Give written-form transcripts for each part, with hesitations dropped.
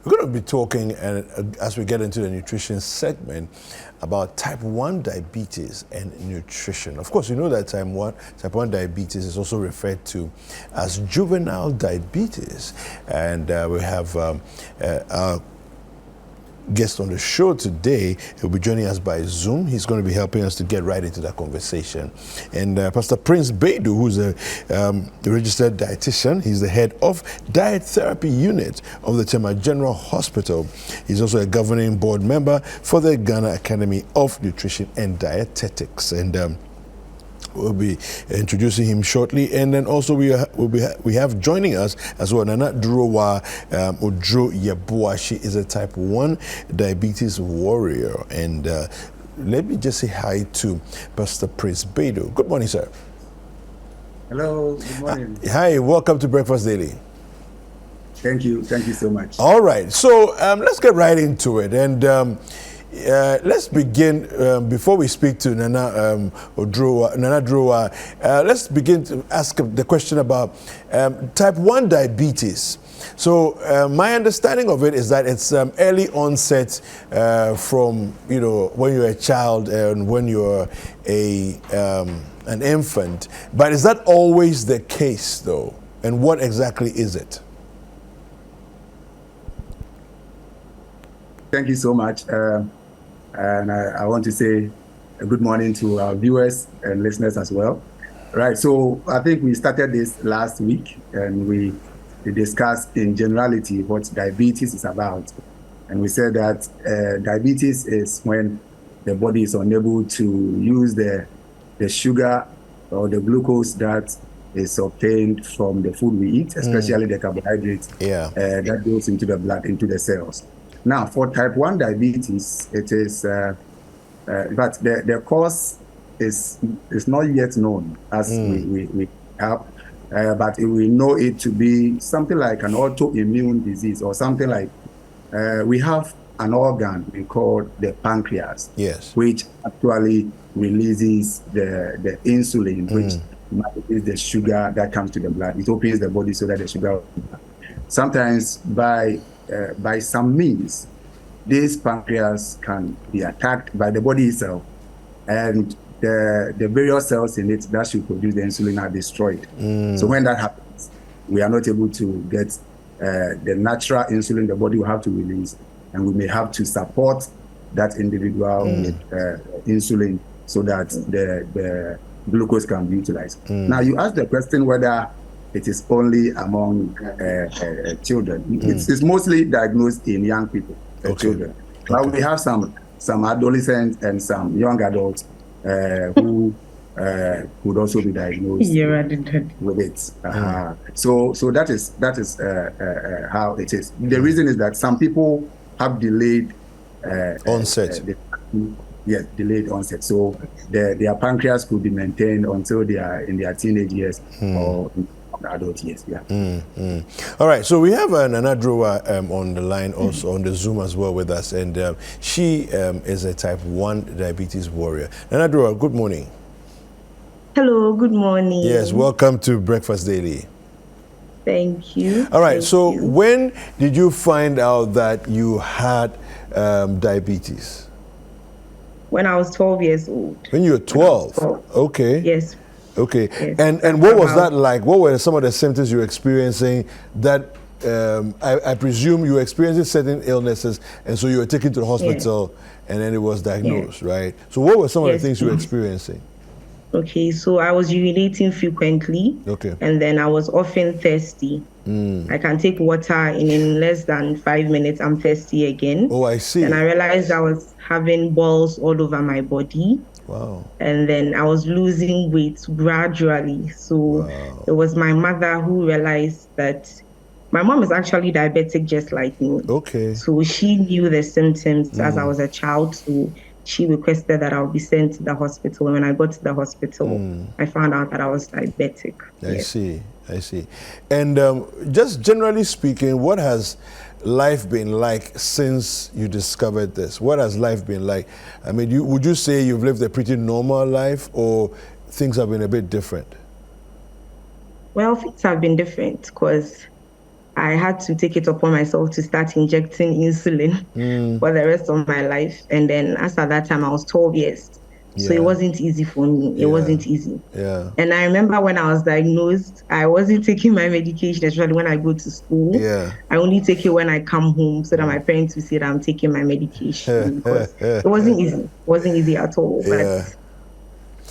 We're going to be talking, as we get into the nutrition segment, about type 1 diabetes and nutrition. Of course, you know that type 1 diabetes is also referred to as juvenile diabetes. And we have our guest on the show today. He'll be joining us by Zoom. He's going to be helping us to get right into that conversation. And Pastor Prince Beidou, who's a registered dietitian, he's the head of diet therapy unit of the Tema General Hospital. He's also a governing board member for the Ghana Academy of Nutrition and Dietetics. And we'll be introducing him shortly, and then also we have joining us as well Nana Drowa Odro Yeboah. She is a type 1 diabetes warrior, and let me just say hi to Pastor Prince Beidou. Good morning, sir. Hello, good morning. Hi, welcome to Breakfast Daily. Thank you so much. All right, so let's get right into it, and let's begin, before we speak to Nana Drowa, let's begin to ask the question about type 1 diabetes. So my understanding of it is that it's early onset from, when you're a child and when you're an infant. But is that always the case, though? And what exactly is it? Thank you so much. And I want to say a good morning to our viewers and listeners as well. Right, so I think we started this last week, and we discussed in generality what diabetes is about. And we said that diabetes is when the body is unable to use the sugar or the glucose that is obtained from the food we eat, especially the carbohydrates that goes into the blood, into the cells. Now, for type 1 diabetes, it is, but the cause is not yet known as we have, but we know it to be something like an autoimmune disease or something like, we have an organ we call the pancreas, which actually releases the insulin, which is the sugar that comes to the blood. It opens the body so that the sugar, sometimes by some means, this pancreas can be attacked by the body itself, and the various cells in it that should produce the insulin are destroyed. So when that happens, we are not able to get the natural insulin the body will have to release, and we may have to support that individual with insulin so that the glucose can be utilized. Now, you asked the question whether it is only among children. It's mostly diagnosed in young people, children. But we have some adolescents and some young adults who could also be diagnosed with it. So that is how it is. The reason is that some people have delayed onset. Yes, delayed onset. So their pancreas could be maintained until they are in their teenage years or adult years. All right, so we have Nana Drowa on the line, also on the Zoom as well with us, and she is a type 1 diabetes warrior. Nana Drowa, good morning. Hello, good morning. Yes, welcome to Breakfast Daily. Thank you. All right, when did you find out that you had diabetes? When I was 12 years old. When you were 12? Okay. Yes. Okay, yes. And what was that like? What were some of the symptoms you were experiencing that I presume you were experiencing certain illnesses, and so you were taken to the hospital and then it was diagnosed, right? So what were some of the things you were experiencing? Okay, so I was urinating frequently, and then I was often thirsty. I can take water and in less than 5 minutes I'm thirsty again. Oh, I see. And I realized I was having balls all over my body. Wow. And then I was losing weight gradually. So it was my mother who realized that my mom is actually diabetic just like me. Okay. So she knew the symptoms as I was a child. So she requested that I would be sent to the hospital. And when I got to the hospital, I found out that I was diabetic. I see. And just generally speaking, what has life been like since you discovered this? What has life been like? I mean, would you say you've lived a pretty normal life, or things have been a bit different? Well, things have been different because I had to take it upon myself to start injecting insulin for the rest of my life. And then as at that time, I was 12 years. So it wasn't easy for me. It wasn't easy. Yeah. And I remember when I was diagnosed, I wasn't taking my medication, especially when I go to school. Yeah. I only take it when I come home so that my parents will see that I'm taking my medication. Because it wasn't easy. It wasn't easy at all. Yeah.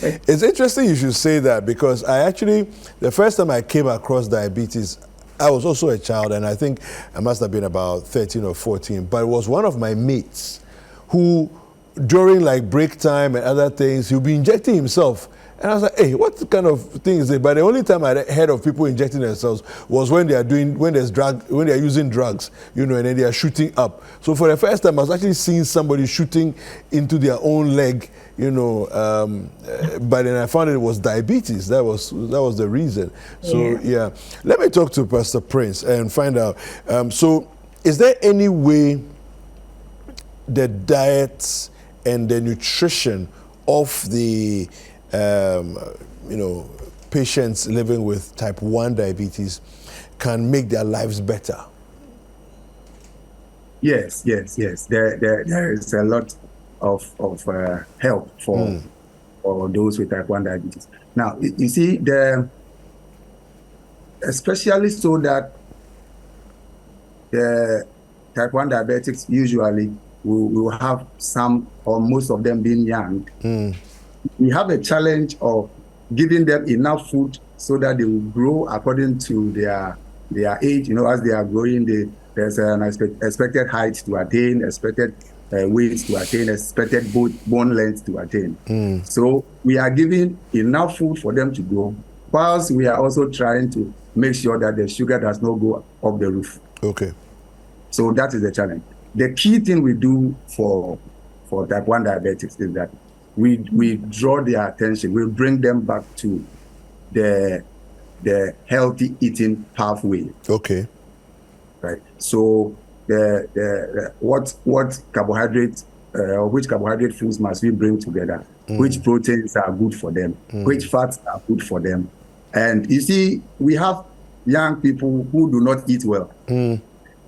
But it's interesting you should say that, because the first time I came across diabetes, I was also a child, and I think I must have been about 13 or 14, but it was one of my mates who, during like break time and other things, he'll be injecting himself. And I was like, hey, what kind of thing is it? But the only time I heard of people injecting themselves was when they're using drugs, and then they are shooting up. So for the first time, I was actually seeing somebody shooting into their own leg, but then I found it was diabetes. That was the reason. So yeah, let me talk to Pastor Prince and find out. So is there any way the diet and the nutrition of the patients living with type 1 diabetes can make their lives better? Yes. There is a lot of help for those with type 1 diabetes. Now, you see, especially so that the type 1 diabetics usually will have some or most of them being young. We have a challenge of giving them enough food so that they will grow according to their age. As they are growing, there's an expected height to attain, expected weight to attain, expected bone length to attain. So we are giving enough food for them to grow, whilst we are also trying to make sure that the sugar does not go off the roof. Okay. So that is the challenge. The key thing we do for type 1 diabetics is that we draw their attention. We bring them back to the healthy eating pathway. Okay. Right. So what carbohydrates which carbohydrate foods must we bring together? Which proteins are good for them? Which fats are good for them? And you see, we have young people who do not eat well, and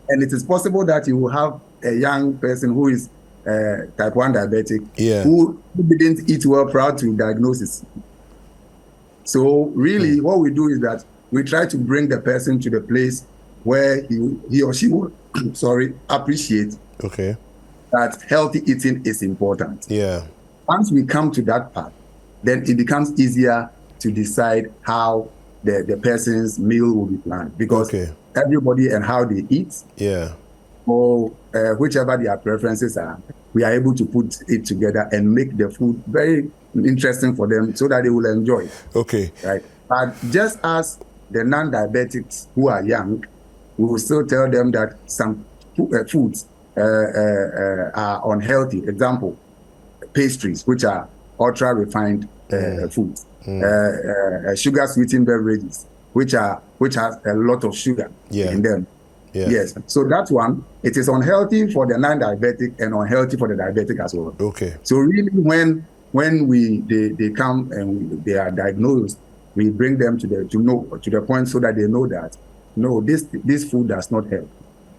it is possible that you will have a young person who is type 1 diabetic, who didn't eat well prior to diagnosis. So really what we do is that we try to bring the person to the place where he or she will appreciate that healthy eating is important. Yeah. Once we come to that part, then it becomes easier to decide how the person's meal will be planned, because everybody and how they eat. Yeah. Or whichever their preferences are, we are able to put it together and make the food very interesting for them so that they will enjoy it. Okay. Right. But just as the non-diabetics who are young, we will still tell them that some foods are unhealthy. Example, pastries, which are ultra-refined foods, sugar sweetened beverages, which has a lot of sugar in them. Yeah. Yes. So that one, it is unhealthy for the non-diabetic and unhealthy for the diabetic as well. Okay. So really, when they come and they are diagnosed, we bring them to the point so that they know that no, this food does not help,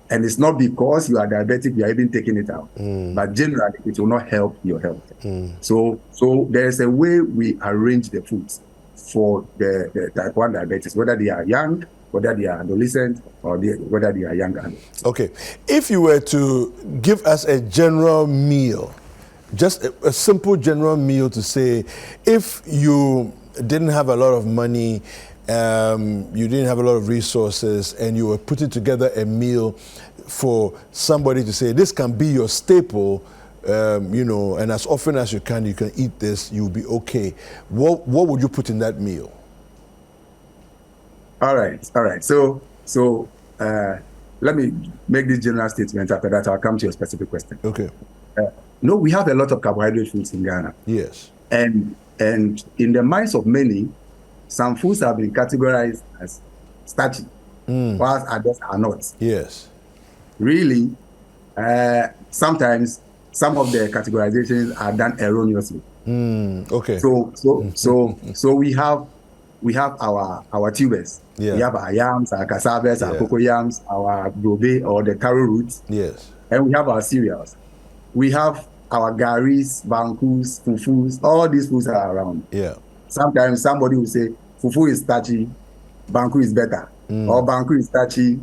and it's not because you are diabetic you are even taking it out, but generally it will not help your health. So there is a way we arrange the foods for the type 1 diabetes, whether they are young, whether they are adolescent, or whether they are young adults. Okay. If you were to give us a general meal, just a simple general meal to say, if you didn't have a lot of money, you didn't have a lot of resources, and you were putting together a meal for somebody to say, this can be your staple, and as often as you can eat this, you'll be okay. What would you put in that meal? All right. So let me make this general statement. After that, I'll come to your specific question. Okay. No, we have a lot of carbohydrate foods in Ghana. Yes. And in the minds of many, some foods have been categorized as starchy, whilst others are not. Yes. Really, sometimes some of the categorizations are done erroneously. Okay. So we have we have our tubers. Yeah. We have our yams, our cassavas, our cocoa yams, our brobe or the taro roots. Yes. And we have our cereals. We have our garis, bankus, fufus. All these foods are around. Yeah. Sometimes somebody will say, fufu is starchy, banku is better. Or banku is starchy,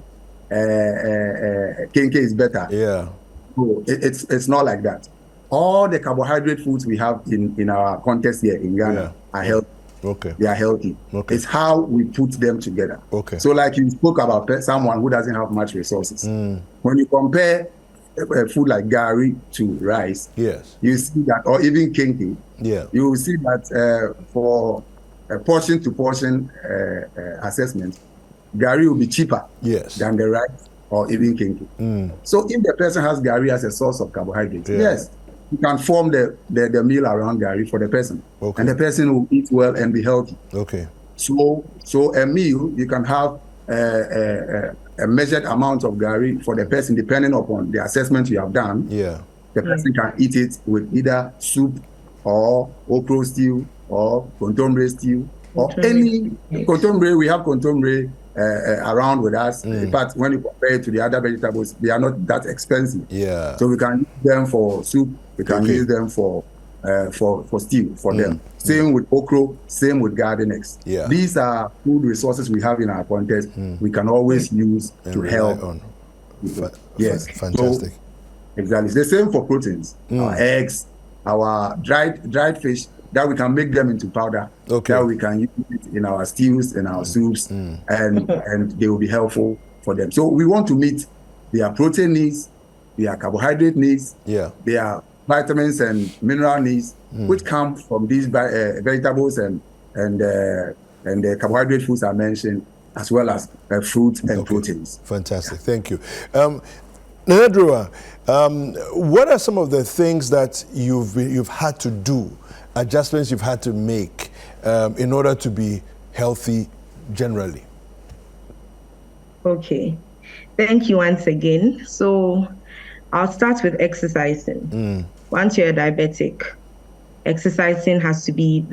kenke is better. Yeah. So it's not like that. All the carbohydrate foods we have in our contest here in Ghana are healthy. Okay. They are healthy. Okay. It's how we put them together. Okay. So like you spoke about someone who doesn't have much resources. When you compare food like gari to rice, yes, you see that, or even kenke, you will see that for a portion to portion assessment, gari will be cheaper than the rice or even kenke. So if the person has gari as a source of carbohydrates, yes, you can form the meal around gari for the person, and the person will eat well and be healthy. Okay. So a meal, you can have a measured amount of gari for the person depending upon the assessment you have done. Yeah. The person can eat it with either soup or okra stew or kontomire stew or any kontomire. We have kontomire around with us, but when you compare it to the other vegetables, they are not that expensive. Yeah. So we can use them for soup. We can use them for stew for them. Same with okra, same with garden eggs. Yeah. These are food resources we have in our contest. We can always use to help. Yes. Fantastic. So, exactly. It's the same for proteins. Our eggs, our dried fish, that we can make them into powder. Okay. That we can use it in our stews and our soups, and they will be helpful for them. So we want to meet their protein needs, their carbohydrate needs, their vitamins and mineral needs, which come from these vegetables and the carbohydrate foods I mentioned, as well as fruits and proteins. Fantastic. Thank you. Nanadrowa, what are some of the things that you've had to do, adjustments you've had to make in order to be healthy generally? Okay. Thank you once again. So I'll start with exercising. Once you're a diabetic, exercising has to be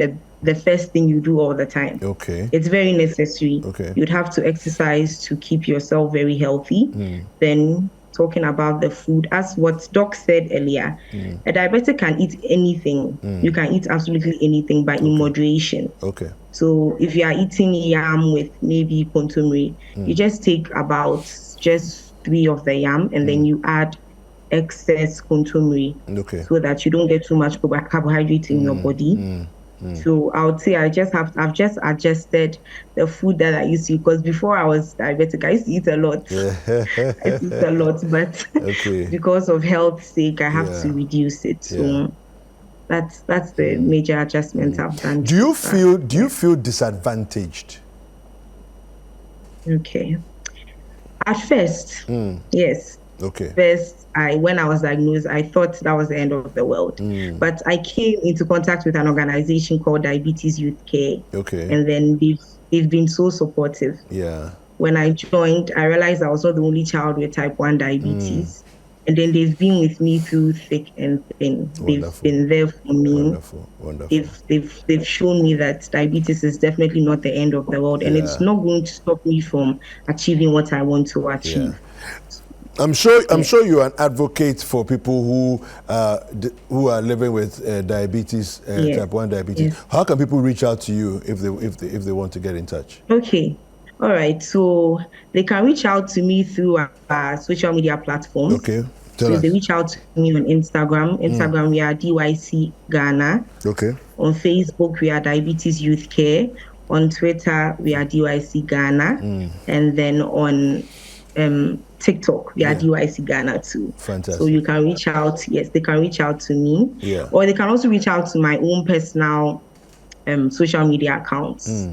the first thing you do all the time. Okay. It's very necessary. Okay. You'd have to exercise to keep yourself very healthy. Then talking about the food, as what Doc said earlier, a diabetic can eat anything. You can eat absolutely anything, but in moderation. Okay. So if you are eating yam with maybe kontomire, you just take about just 3 of the yam and then you add excess kontomire, so that you don't get too much carbohydrate in your body. So I would say I've just adjusted the food that I used to, because before I was diabetic, I used to eat a lot. I used to eat a lot, but because of health's sake, I have to reduce it. So that's the major adjustment I've done. Do you feel disadvantaged? Okay. At first, yes. Okay. First, when I was diagnosed, I thought that was the end of the world. But I came into contact with an organization called Diabetes Youth Care. Okay. And then they've been so supportive. Yeah. When I joined, I realized I was not the only child with type 1 diabetes. And then they've been with me through thick and thin. They've been there for me. Wonderful. They've shown me that diabetes is definitely not the end of the world, and it's not going to stop me from achieving what I want to achieve. I'm sure you're an advocate for people who are living with diabetes, type 1 diabetes. How can people reach out to you if they want to get in touch? Okay. All right. So they can reach out to me through our social media platforms. Okay. So they reach out to me on Instagram. We are DYC Ghana. Okay. On Facebook, we are Diabetes Youth Care. On Twitter, we are DYC Ghana. And then on TikTok, we are DYC Ghana too. Fantastic. So you can reach out. Yes, they can reach out to me. Yeah. Or they can also reach out to my own personal social media accounts.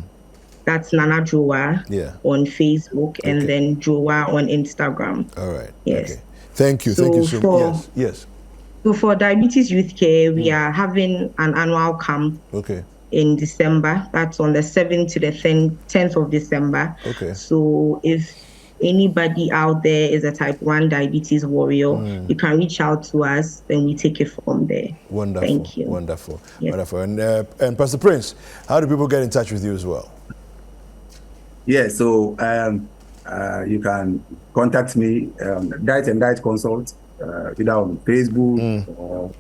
That's Nana Joa on Facebook and then Joa on Instagram. All right. Yes. Okay. Thank you. Thank you so much. Yes. So for Diabetes Youth Care, we are having an annual camp. Okay. In December. That's on the 7th to the 10th of December. Okay. So if anybody out there is a type 1 diabetes warrior, you can reach out to us, then we take it from there. Wonderful. Thank you. Wonderful. Wonderful. And Pastor Prince, how do people get in touch with you as well? Yeah, so you can contact me, Diet and Diet Consult, either on Facebook or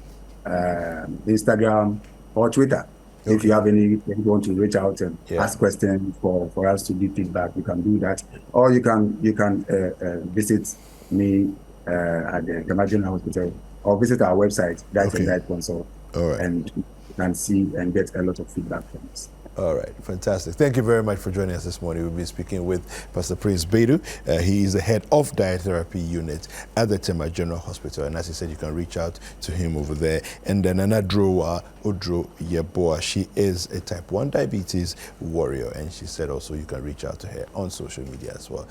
Instagram or Twitter. Okay. If you have any, if you want to reach out and ask questions for us to give feedback, you can do that. Or you can visit me at the Tema General Hospital, or visit our website, Diet and Diet Consult, and you can see and get a lot of feedback from us. All right, fantastic. Thank you very much for joining us this morning. We'll be speaking with Pastor Prince Bedu. He is the head of diet therapy unit at the Tema General Hospital. And as he said, you can reach out to him over there. And then Nana Drowa Odro Yeboah, she is a type 1 diabetes warrior. And she said also you can reach out to her on social media as well.